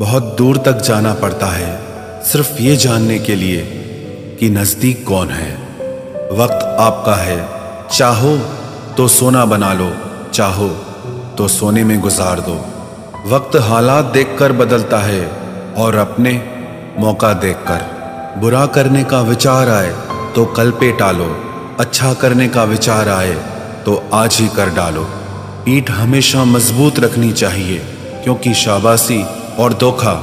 बहुत दूर तक जाना पड़ता है सिर्फ ये जानने के लिए कि नज़दीक कौन है। वक्त आपका है, चाहो तो सोना बना लो, चाहो तो सोने में गुजार दो। वक्त हालात देखकर बदलता है और अपने मौका देखकर। बुरा करने का विचार आए तो कल पे टालो, अच्छा करने का विचार आए तो आज ही कर डालो। पीठ हमेशा मजबूत रखनी चाहिए क्योंकि शाबाशी और धोखा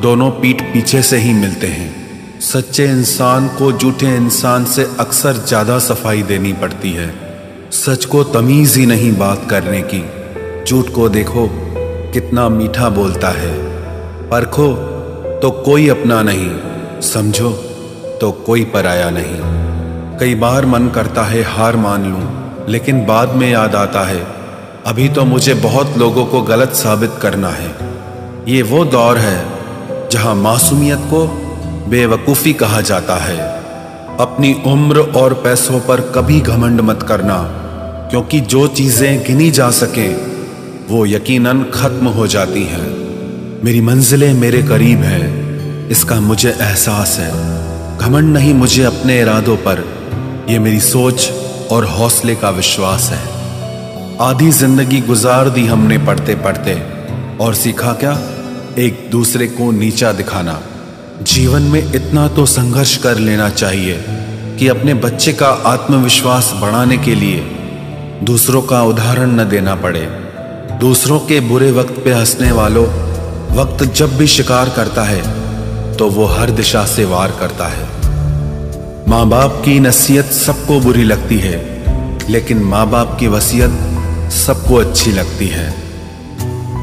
दोनों पीठ पीछे से ही मिलते हैं। सच्चे इंसान को झूठे इंसान से अक्सर ज़्यादा सफाई देनी पड़ती है। सच को तमीज़ ही नहीं बात करने की। झूठ को देखो कितना मीठा बोलता है। परखो तो कोई अपना नहीं, समझो तो कोई पराया नहीं। कई बार मन करता है हार मान लूं, लेकिन बाद में याद आता है अभी तो मुझे बहुत लोगों को गलत साबित करना है। ये वो दौर है जहां मासूमियत को बेवकूफ़ी कहा जाता है। अपनी उम्र और पैसों पर कभी घमंड मत करना, क्योंकि जो चीज़ें गिनी जा सके वो यकीनन ख़त्म हो जाती हैं। मेरी मंजिलें मेरे करीब है, इसका मुझे एहसास है। घमंड नहीं मुझे अपने इरादों पर, ये मेरी सोच और हौसले का विश्वास है। आधी जिंदगी गुजार दी हमने पढ़ते पढ़ते, और सीखा क्या? एक दूसरे को नीचा दिखाना। जीवन में इतना तो संघर्ष कर लेना चाहिए कि अपने बच्चे का आत्मविश्वास बढ़ाने के लिए दूसरों का उदाहरण न देना पड़े। दूसरों के बुरे वक्त पे हंसने वालों, वक्त जब भी शिकार करता है तो वो हर दिशा से वार करता है। माँ बाप की नसीहत सबको बुरी लगती है, लेकिन माँ बाप की वसीयत सबको अच्छी लगती है।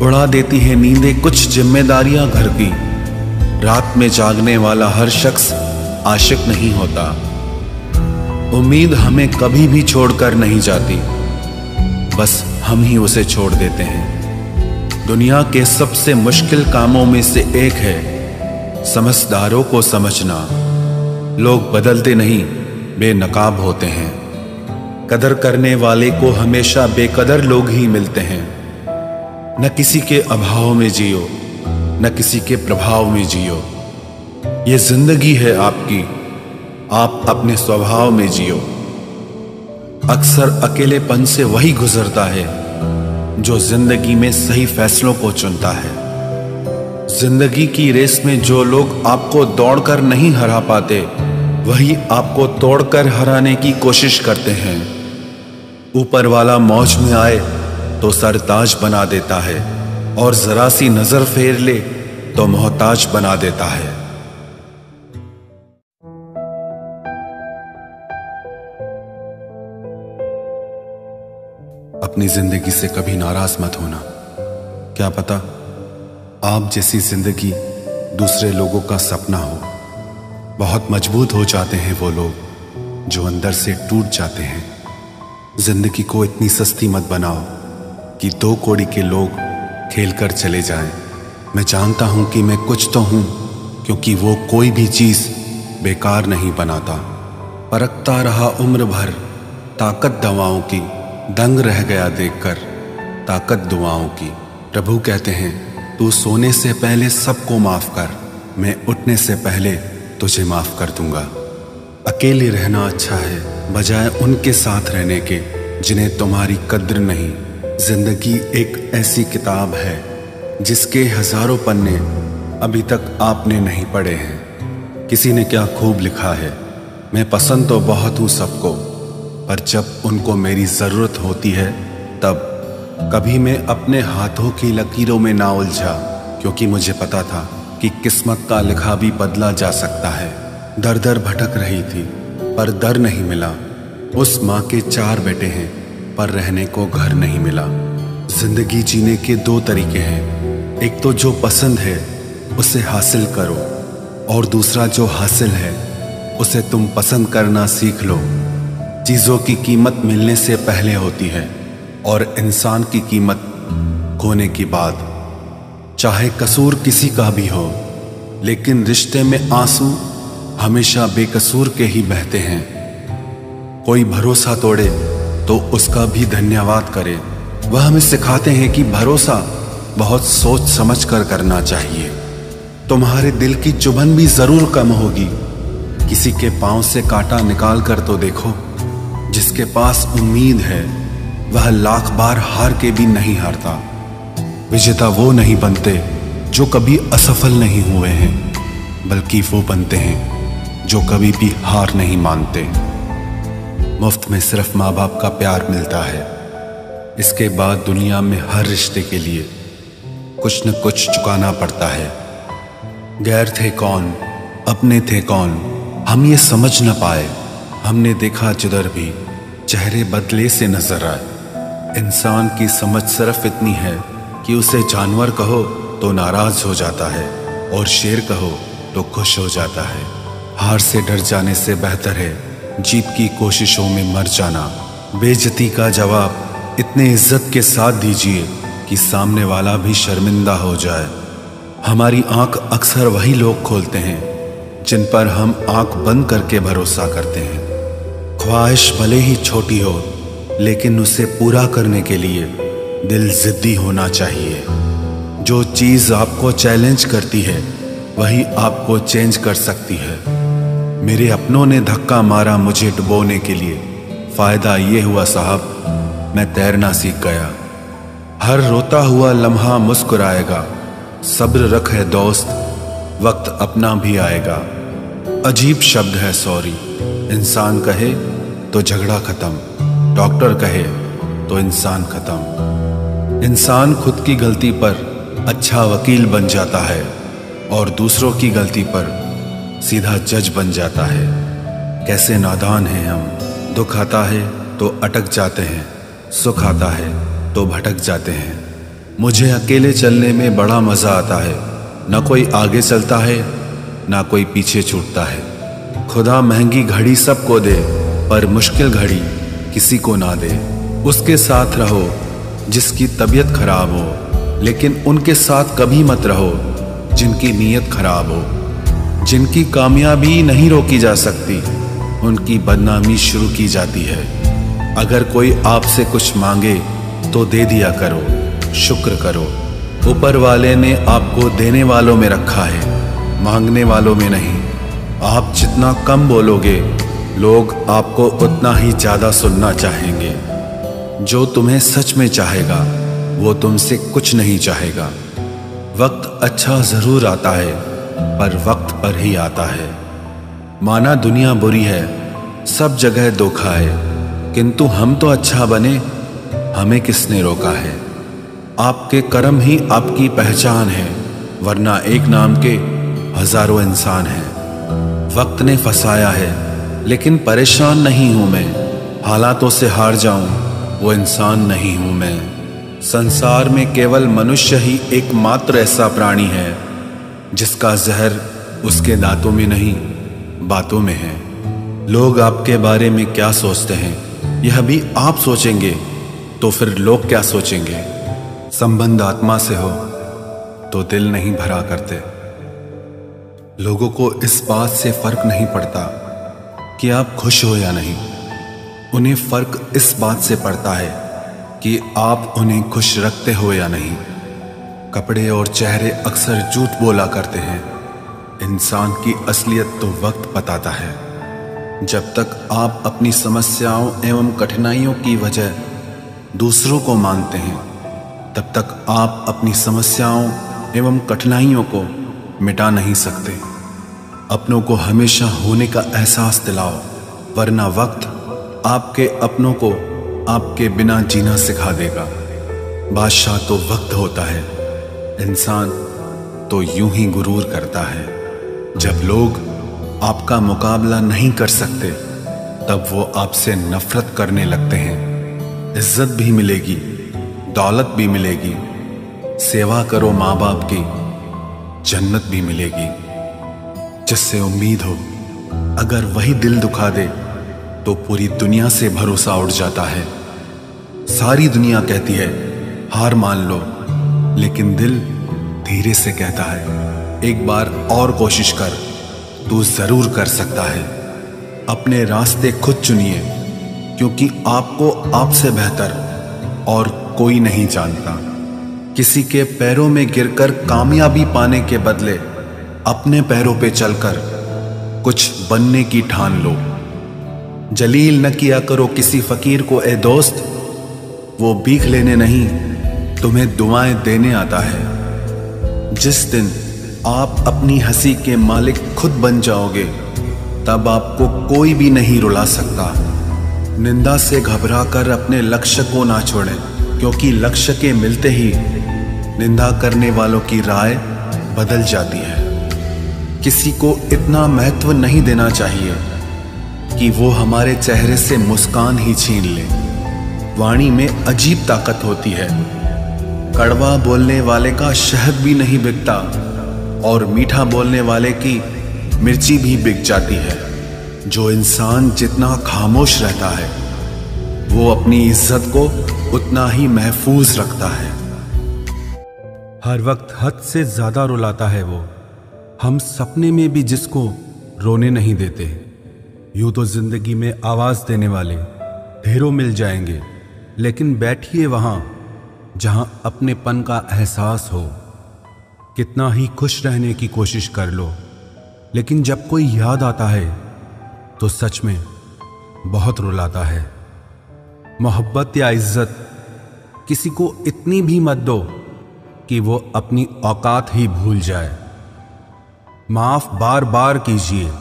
उड़ा देती है नींदें कुछ जिम्मेदारियां घर की। रात में जागने वाला हर शख्स आशिक नहीं होता। उम्मीद हमें कभी भी छोड़कर नहीं जाती, बस हम ही उसे छोड़ देते हैं। दुनिया के सबसे मुश्किल कामों में से एक है समझदारों को समझना। लोग बदलते नहीं, बेनकाब होते हैं। कदर करने वाले को हमेशा बेकदर लोग ही मिलते हैं। न किसी के अभाव में जियो, न किसी के प्रभाव में जियो। ये जिंदगी है आपकी, आप अपने स्वभाव में जियो। अक्सर अकेलेपन से वही गुजरता है जो जिंदगी में सही फैसलों को चुनता है। जिंदगी की रेस में जो लोग आपको दौड़कर नहीं हरा पाते, वही आपको तोड़कर हराने की कोशिश करते हैं। ऊपर वाला मौज में आए तो सरताज बना देता है, और जरा सी नजर फेर ले तो मोहताज बना देता है। अपनी जिंदगी से कभी नाराज मत होना। क्या पता आप जैसी जिंदगी दूसरे लोगों का सपना हो। बहुत मजबूत हो जाते हैं वो लोग जो अंदर से टूट जाते हैं। जिंदगी को इतनी सस्ती मत बनाओ कि 2 कौड़ी के लोग खेल कर चले जाएं। मैं जानता हूं कि मैं कुछ तो हूं, क्योंकि वो कोई भी चीज बेकार नहीं बनाता। परखता रहा उम्र भर ताकत दवाओं की, दंग रह गया देखकर ताकत दुआओं की। प्रभु कहते हैं तू सोने से पहले सबको माफ कर, मैं उठने से पहले तुझे माफ कर दूंगा। अकेले रहना अच्छा है बजाय उनके साथ रहने के जिन्हें तुम्हारी कद्र नहीं। जिंदगी एक ऐसी किताब है जिसके हजारों पन्ने अभी तक आपने नहीं पढ़े हैं। किसी ने क्या खूब लिखा है, मैं पसंद तो बहुत हूँ सबको, पर जब उनको मेरी ज़रूरत होती है तब। कभी मैं अपने हाथों की लकीरों में ना उलझा, क्योंकि मुझे पता था कि किस्मत का लिखा भी बदला जा सकता है। दर दर भटक रही थी पर दर नहीं मिला। उस माँ के 4 बेटे हैं पर रहने को घर नहीं मिला। जिंदगी जीने के 2 तरीके हैं, एक तो जो पसंद है उसे हासिल करो, और दूसरा जो हासिल है उसे तुम पसंद करना सीख लो। चीज़ों की कीमत मिलने से पहले होती है और इंसान की कीमत खोने की बाद। चाहे कसूर किसी का भी हो, लेकिन रिश्ते में आंसू हमेशा बेकसूर के ही बहते हैं। कोई भरोसा तोड़े तो उसका भी धन्यवाद करे। वह हमें सिखाते हैं कि भरोसा बहुत सोच समझ कर करना चाहिए। तुम्हारे दिल की चुभन भी जरूर कम होगी। किसी के पांव से कांटा निकाल कर तो देखो। जिसके पास उम्मीद है वह लाख बार हार के भी नहीं हारता। विजेता वो नहीं बनते जो कभी असफल नहीं हुए हैं, बल्कि वो बनते हैं जो कभी भी हार नहीं मानते। मुफ्त में सिर्फ माँ बाप का प्यार मिलता है। इसके बाद दुनिया में हर रिश्ते के लिए कुछ न कुछ चुकाना पड़ता है। गैर थे कौन, अपने थे कौन, हम ये समझ न पाए। हमने देखा जिधर भी चेहरे बदले से नजर आए। इंसान की समझ सिर्फ इतनी है कि उसे जानवर कहो तो नाराज हो जाता है और शेर कहो तो खुश हो जाता है। हार से डर जाने से बेहतर है जीत की कोशिशों में मर जाना। बेइज्जती का जवाब इतने इज्जत के साथ दीजिए कि सामने वाला भी शर्मिंदा हो जाए। हमारी आंख अक्सर वही लोग खोलते हैं जिन पर हम आंख बंद करके भरोसा करते हैं। ख्वाहिश भले ही छोटी हो, लेकिन उसे पूरा करने के लिए दिल जिद्दी होना चाहिए। जो चीज़ आपको चैलेंज करती है वही आपको चेंज कर सकती है। मेरे अपनों ने धक्का मारा मुझे डुबोने के लिए। फायदा ये हुआ साहब, मैं तैरना सीख गया। हर रोता हुआ लम्हा मुस्कुराएगा। सब्र रख है दोस्त, वक्त अपना भी आएगा। अजीब शब्द है सॉरी। इंसान कहे तो झगड़ा खत्म, डॉक्टर कहे तो इंसान खत्म। इंसान खुद की गलती पर अच्छा वकील बन जाता है और दूसरों की गलती पर सीधा जज बन जाता है। कैसे नादान हैं हम। दुख आता है तो अटक जाते हैं, सुख आता है तो भटक जाते हैं। मुझे अकेले चलने में बड़ा मज़ा आता है। ना कोई आगे चलता है ना कोई पीछे छूटता है। खुदा महंगी घड़ी सबको दे पर मुश्किल घड़ी किसी को ना दे। उसके साथ रहो जिसकी तबीयत खराब हो, लेकिन उनके साथ कभी मत रहो जिनकी नीयत खराब हो। जिनकी कामयाबी नहीं रोकी जा सकती, उनकी बदनामी शुरू की जाती है। अगर कोई आपसे कुछ मांगे तो दे दिया करो, शुक्र करो। ऊपर वाले ने आपको देने वालों में रखा है, मांगने वालों में नहीं। आप जितना कम बोलोगे, लोग आपको उतना ही ज़्यादा सुनना चाहेंगे। जो तुम्हें सच में चाहेगा वो तुमसे कुछ नहीं चाहेगा। वक्त अच्छा ज़रूर आता है पर वक्त पर ही आता है। माना दुनिया बुरी है, सब जगह धोखा है, किंतु हम तो अच्छा बने, हमें किसने रोका है। आपके कर्म ही आपकी पहचान है, वरना एक नाम के हजारों इंसान हैं। वक्त ने फंसाया है लेकिन परेशान नहीं हूं मैं। हालातों से हार जाऊं वो इंसान नहीं हूं मैं। संसार में केवल मनुष्य ही एकमात्र ऐसा प्राणी है जिसका जहर उसके दांतों में नहीं बातों में है। लोग आपके बारे में क्या सोचते हैं यह भी आप सोचेंगे तो फिर लोग क्या सोचेंगे। संबंध आत्मा से हो तो दिल नहीं भरा करते। लोगों को इस बात से फर्क नहीं पड़ता कि आप खुश हो या नहीं। उन्हें फर्क इस बात से पड़ता है कि आप उन्हें खुश रखते हो या नहीं। कपड़े और चेहरे अक्सर झूठ बोला करते हैं। इंसान की असलियत तो वक्त बताता है। जब तक आप अपनी समस्याओं एवं कठिनाइयों की वजह दूसरों को मानते हैं, तब तक आप अपनी समस्याओं एवं कठिनाइयों को मिटा नहीं सकते। अपनों को हमेशा होने का एहसास दिलाओ, वरना वक्त आपके अपनों को आपके बिना जीना सिखा देगा। बादशाह तो वक्त होता है, इंसान तो यूं ही गुरूर करता है। जब लोग आपका मुकाबला नहीं कर सकते, तब वो आपसे नफरत करने लगते हैं। इज्जत भी मिलेगी, दौलत भी मिलेगी। सेवा करो माँ बाप की, जन्नत भी मिलेगी। जिससे उम्मीद हो, अगर वही दिल दुखा दे तो पूरी दुनिया से भरोसा उड़ जाता है। सारी दुनिया कहती है हार मान लो, लेकिन दिल धीरे से कहता है एक बार और कोशिश कर, तू जरूर कर सकता है। अपने रास्ते खुद चुनिए, क्योंकि आपको आपसे बेहतर और कोई नहीं जानता। किसी के पैरों में गिरकर कामयाबी पाने के बदले अपने पैरों पे चलकर कुछ बनने की ठान लो। जलील न किया करो किसी फकीर को ए दोस्त, वो भीख लेने नहीं तुम्हें दुआएं देने आता है। जिस दिन आप अपनी हंसी के मालिक खुद बन जाओगे, तब आपको कोई भी नहीं रुला सकता। निंदा से घबरा कर अपने लक्ष्य को ना छोड़ें, क्योंकि लक्ष्य के मिलते ही निंदा करने वालों की राय बदल जाती है। किसी को इतना महत्व नहीं देना चाहिए कि वो हमारे चेहरे से मुस्कान ही छीन ले। वाणी में अजीब ताकत होती है। कड़वा बोलने वाले का शहद भी नहीं बिकता और मीठा बोलने वाले की मिर्ची भी बिक जाती है। जो इंसान जितना खामोश रहता है, वो अपनी इज्जत को उतना ही महफूज रखता है। हर वक्त हद से ज्यादा रुलाता है वो, हम सपने में भी जिसको रोने नहीं देते। यूं तो जिंदगी में आवाज देने वाले ढेरों मिल जाएंगे, लेकिन बैठिए वहां जहां अपनेपन का एहसास हो। कितना ही खुश रहने की कोशिश कर लो, लेकिन जब कोई याद आता है तो सच में बहुत रुलाता है। मोहब्बत या इज्जत किसी को इतनी भी मत दो कि वो अपनी औकात ही भूल जाए। माफ बार बार कीजिए,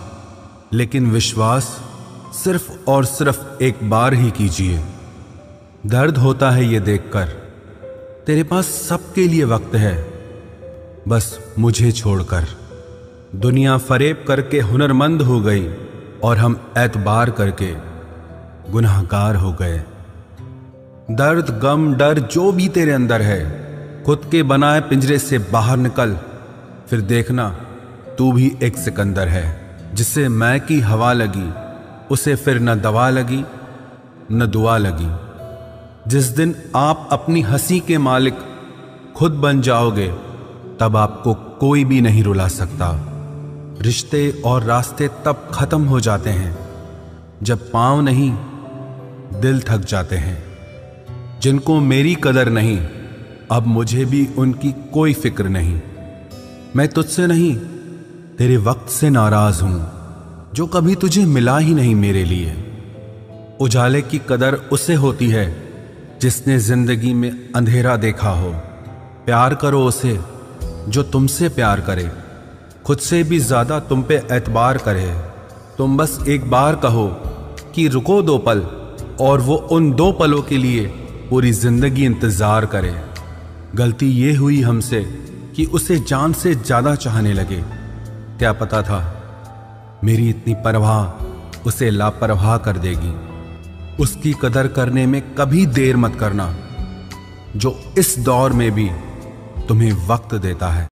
लेकिन विश्वास सिर्फ और सिर्फ एक बार ही कीजिए। दर्द होता है ये देखकर तेरे पास सबके लिए वक्त है, बस मुझे छोड़कर। दुनिया फरेब करके हुनरमंद हो गई और हम एतबार करके गुनाहगार हो गए। दर्द गम डर जो भी तेरे अंदर है, खुद के बनाए पिंजरे से बाहर निकल, फिर देखना तू भी एक सिकंदर है। जिसे मैं की हवा लगी, उसे फिर न दवा लगी न दुआ लगी। जिस दिन आप अपनी हंसी के मालिक खुद बन जाओगे, तब आपको कोई भी नहीं रुला सकता। रिश्ते और रास्ते तब खत्म हो जाते हैं जब पांव नहीं दिल थक जाते हैं। जिनको मेरी कदर नहीं, अब मुझे भी उनकी कोई फिक्र नहीं। मैं तुझसे नहीं तेरे वक्त से नाराज हूं, जो कभी तुझे मिला ही नहीं मेरे लिए। उजाले की कदर उसे होती है जिसने जिंदगी में अंधेरा देखा हो। प्यार करो उसे जो तुमसे प्यार करे, खुद से भी ज्यादा तुम पे एतबार करे। तुम बस एक बार कहो कि रुको 2 पल, और वो उन 2 पलों के लिए पूरी जिंदगी इंतजार करे। गलती ये हुई हमसे कि उसे जान से ज्यादा चाहने लगे। क्या पता था मेरी इतनी परवाह उसे लापरवाह कर देगी। उसकी कदर करने में कभी देर मत करना, जो इस दौर में भी तुम्हें वक्त देता है।